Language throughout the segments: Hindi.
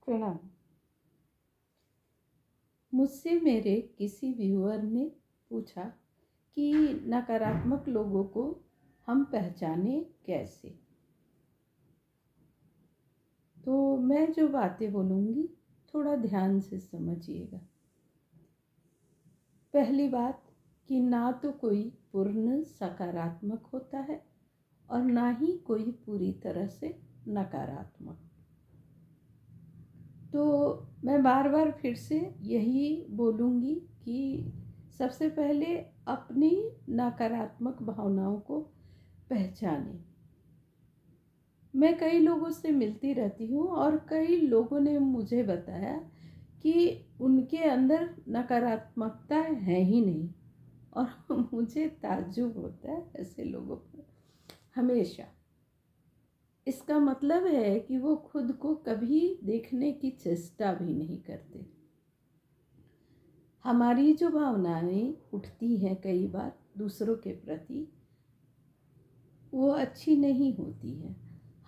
प्रणाम। मुझसे मेरे किसी व्यूअर ने पूछा कि नकारात्मक लोगों को हम पहचाने कैसे। तो मैं जो बातें बोलूँगी थोड़ा ध्यान से समझिएगा। पहली बात कि ना तो कोई पूर्ण सकारात्मक होता है और ना ही कोई पूरी तरह से नकारात्मक। तो मैं बार बार फिर से यही बोलूँगी कि सबसे पहले अपनी नकारात्मक भावनाओं को पहचानें। मैं कई लोगों से मिलती रहती हूँ और कई लोगों ने मुझे बताया कि उनके अंदर नकारात्मकता है ही नहीं, और मुझे ताज्जुब होता है ऐसे लोगों पर हमेशा। इसका मतलब है कि वो खुद को कभी देखने की चेष्टा भी नहीं करते। हमारी जो भावनाएं उठती हैं कई बार दूसरों के प्रति, वो अच्छी नहीं होती है।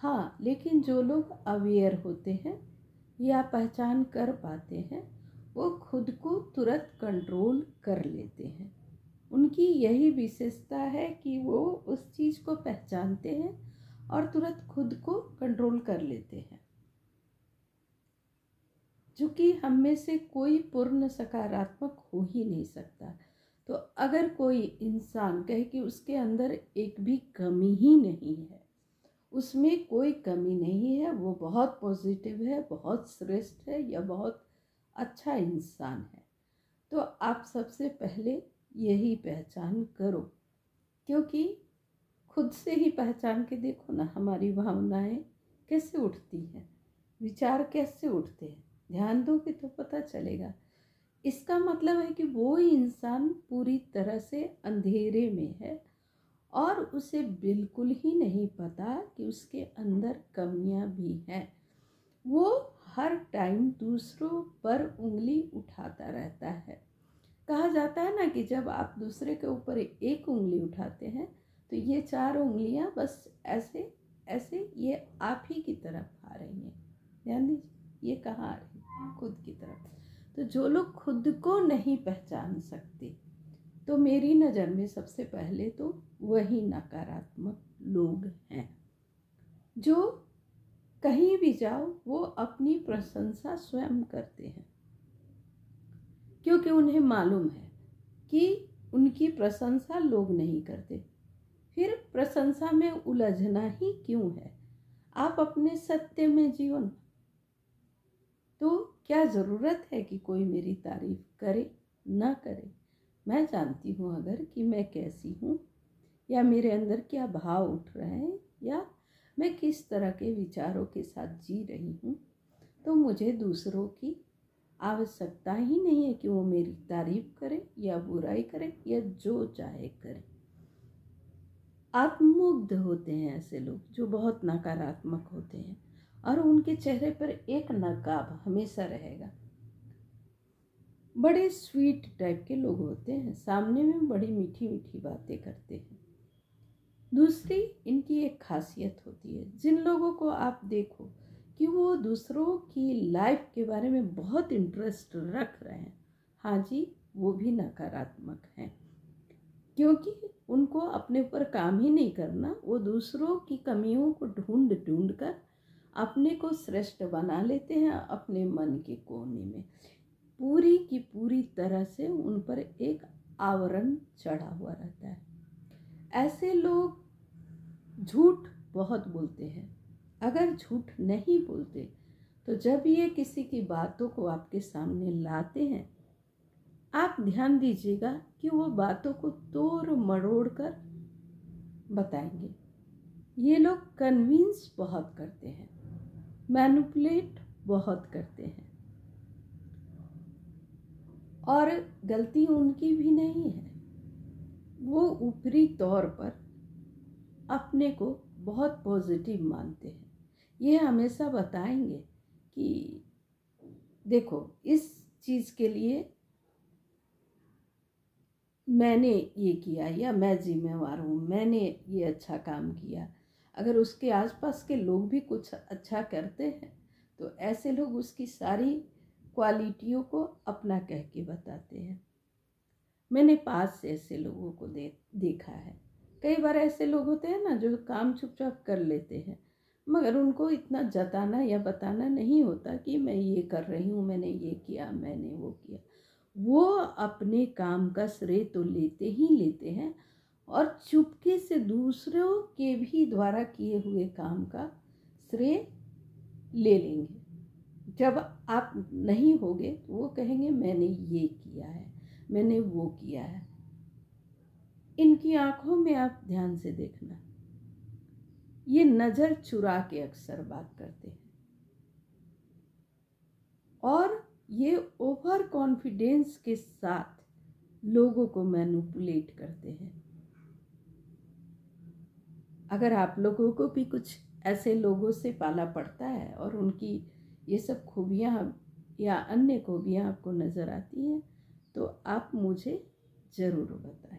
हाँ, लेकिन जो लोग अवेयर होते हैं या पहचान कर पाते हैं, वो खुद को तुरंत कंट्रोल कर लेते हैं। उनकी यही विशेषता है कि वो उस चीज़ को पहचानते हैं और तुरंत खुद को कंट्रोल कर लेते हैं। चूँकि हम में से कोई पूर्ण सकारात्मक हो ही नहीं सकता। तो अगर कोई इंसान कहे कि उसके अंदर एक भी कमी ही नहीं है, उसमें कोई कमी नहीं है, वो बहुत पॉजिटिव है, बहुत श्रेष्ठ है या बहुत अच्छा इंसान है, तो आप सबसे पहले यही पहचान करो। क्योंकि खुद से ही पहचान के देखो ना, हमारी भावनाएं कैसे उठती हैं, विचार कैसे उठते हैं, ध्यान दोगे तो पता चलेगा। इसका मतलब है कि वो इंसान पूरी तरह से अंधेरे में है और उसे बिल्कुल ही नहीं पता कि उसके अंदर कमियां भी हैं। वो हर टाइम दूसरों पर उंगली उठाता रहता है। कहा जाता है ना कि जब आप दूसरे के ऊपर एक उंगली उठाते हैं तो ये 4 उंगलियां बस ऐसे ऐसे ये आप ही की तरफ आ रही हैं। ध्यान दीजिए, ये कहाँ आ रही है? खुद की तरफ। तो जो लोग खुद को नहीं पहचान सकते, तो मेरी नज़र में सबसे पहले तो वही नकारात्मक लोग हैं। जो कहीं भी जाओ वो अपनी प्रशंसा स्वयं करते हैं, क्योंकि उन्हें मालूम है कि उनकी प्रशंसा लोग नहीं करते। फिर प्रशंसा में उलझना ही क्यों है? आप अपने सत्य में जियो ना। तो क्या ज़रूरत है कि कोई मेरी तारीफ करे ना करे? मैं जानती हूँ अगर कि मैं कैसी हूँ, या मेरे अंदर क्या भाव उठ रहे हैं, या मैं किस तरह के विचारों के साथ जी रही हूँ, तो मुझे दूसरों की आवश्यकता ही नहीं है कि वो मेरी तारीफ करे या बुराई करे या जो चाहे करे। आत्ममुग्ध होते हैं ऐसे लोग जो बहुत नकारात्मक होते हैं, और उनके चेहरे पर एक नकाब हमेशा रहेगा। बड़े स्वीट टाइप के लोग होते हैं, सामने में बड़ी मीठी मीठी बातें करते हैं। दूसरी इनकी एक खासियत होती है, जिन लोगों को आप देखो कि वो दूसरों की लाइफ के बारे में बहुत इंटरेस्ट रख रहे हैं, हाँ जी, वो भी नकारात्मक हैं। क्योंकि उनको अपने ऊपर काम ही नहीं करना, वो दूसरों की कमियों को ढूंढ ढूंढ कर अपने को श्रेष्ठ बना लेते हैं अपने मन के कोने में। पूरी की पूरी तरह से उन पर एक आवरण चढ़ा हुआ रहता है। ऐसे लोग झूठ बहुत बोलते हैं। अगर झूठ नहीं बोलते तो जब ये किसी की बातों को आपके सामने लाते हैं, आप ध्यान दीजिएगा कि वो बातों को तोड़ मरोड़ कर बताएंगे। ये लोग कन्विंस बहुत करते हैं, मैनिपुलेट बहुत करते हैं, और गलती उनकी भी नहीं है। वो ऊपरी तौर पर अपने को बहुत पॉजिटिव मानते हैं। ये हमेशा बताएंगे कि देखो, इस चीज़ के लिए मैंने ये किया, या मैं जिम्मेवार हूँ, मैंने ये अच्छा काम किया। अगर उसके आसपास के लोग भी कुछ अच्छा करते हैं तो ऐसे लोग उसकी सारी क्वालिटियों को अपना कह के बताते हैं। मैंने पास से ऐसे लोगों को देखा है। कई बार ऐसे लोग होते हैं ना जो काम चुपचाप कर लेते हैं, मगर उनको इतना जताना या बताना नहीं होता कि मैं ये कर रही हूँ, मैंने ये किया, मैंने वो किया। वो अपने काम का श्रेय तो लेते ही लेते हैं और चुपके से दूसरों के भी द्वारा किए हुए काम का श्रेय ले लेंगे। जब आप नहीं होगे तो वो कहेंगे मैंने ये किया है, मैंने वो किया है। इनकी आंखों में आप ध्यान से देखना, ये नज़र चुरा के अक्सर बात करते हैं और ये ओवर कॉन्फिडेंस के साथ लोगों को मैनिपुलेट करते हैं। अगर आप लोगों को भी कुछ ऐसे लोगों से पाला पड़ता है और उनकी ये सब खूबियाँ या अन्य खूबियाँ आपको नज़र आती हैं तो आप मुझे ज़रूर बताएं।